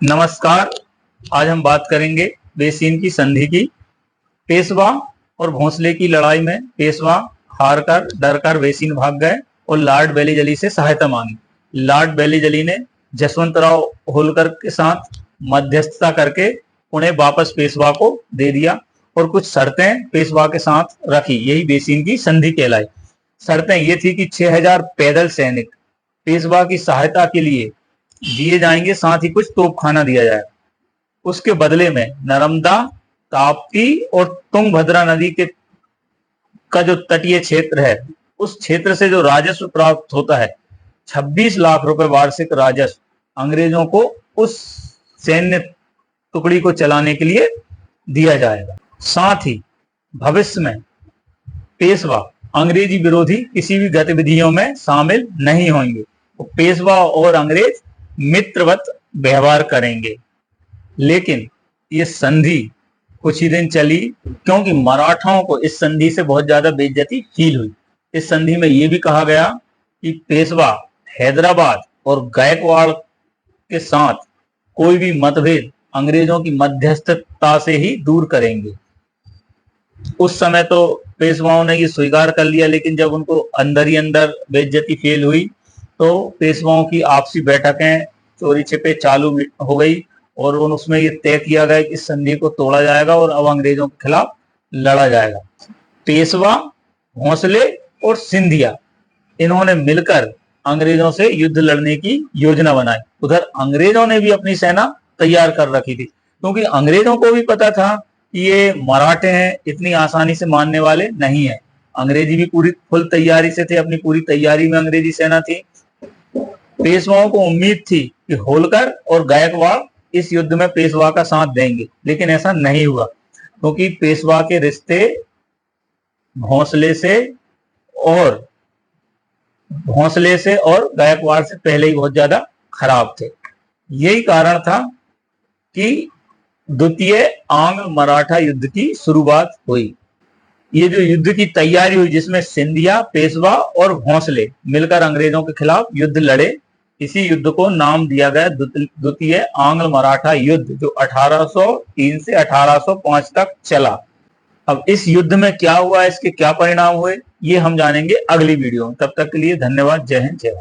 नमस्कार। आज हम बात करेंगे बेसिन की संधि की। पेशवा और भोंसले की लड़ाई में पेशवा हार कर डर कर बेसिन भाग गए और लॉर्ड बेलीजली से सहायता मांगी। लॉर्ड बेलीजली ने जसवंतराव होलकर के साथ मध्यस्थता करके उन्हें वापस पेशवा को दे दिया और कुछ शर्तें पेशवा के साथ रखी। यही बेसिन की संधि कहलाई। शर्तें ये थी कि 6000 पैदल सैनिक पेशवा की सहायता के लिए दिए जाएंगे, साथ ही कुछ तोपखाना दिया जाएगा। उसके बदले में नर्मदा, ताप्ती और तुंगभद्रा नदी के का जो तटीय क्षेत्र है, उस क्षेत्र से जो राजस्व प्राप्त होता है, 26 लाख रुपए वार्षिक राजस्व अंग्रेजों को उस सैन्य टुकड़ी को चलाने के लिए दिया जाएगा। साथ ही भविष्य में पेशवा अंग्रेजी विरोधी किसी भी गतिविधियों में शामिल नहीं होंगे। तो पेशवा और अंग्रेज मित्रवत व्यवहार करेंगे। लेकिन ये संधि कुछ ही दिन चली, क्योंकि मराठाओं को इस संधि से बहुत ज्यादा बेइज्जती फील हुई। इस संधि में यह भी कहा गया कि पेशवा हैदराबाद और गायकवाड़ के साथ कोई भी मतभेद अंग्रेजों की मध्यस्थता से ही दूर करेंगे। उस समय तो पेशवाओं ने ये स्वीकार कर लिया, लेकिन जब उनको अंदर ही अंदर बेइज्जती फील हुई तो पेशवाओं की आपसी बैठकें चोरी छिपे चालू हो गई और उसमें ये तय किया गया कि संधि को तोड़ा जाएगा और अब अंग्रेजों के खिलाफ लड़ा जाएगा। पेशवा, भोंसले और सिंधिया इन्होंने मिलकर अंग्रेजों से युद्ध लड़ने की योजना बनाई। उधर अंग्रेजों ने भी अपनी सेना तैयार कर रखी थी, क्योंकि अंग्रेजों को भी पता था कि ये मराठे हैं, इतनी आसानी से मानने वाले नहीं है। अंग्रेजी भी पूरी फुल तैयारी से थे, अपनी पूरी तैयारी में अंग्रेजी सेना थी। पेशवाओं को उम्मीद थी कि होलकर और गायकवाड़ इस युद्ध में पेशवा का साथ देंगे, लेकिन ऐसा नहीं हुआ, क्योंकि पेशवा के रिश्ते भोंसले से और गायकवाड़ से पहले ही बहुत ज्यादा खराब थे। यही कारण था कि द्वितीय आंग्ल मराठा युद्ध की शुरुआत हुई। ये जो युद्ध की तैयारी हुई, जिसमें सिंधिया, पेशवा और भोंसले मिलकर अंग्रेजों के खिलाफ युद्ध लड़े, इसी युद्ध को नाम दिया गया द्वितीय आंग्ल मराठा युद्ध, जो 1803 से 1805 तक चला। अब इस युद्ध में क्या हुआ, इसके क्या परिणाम हुए, ये हम जानेंगे अगली वीडियो में। तब तक के लिए धन्यवाद। जय हिंद, जय भारत।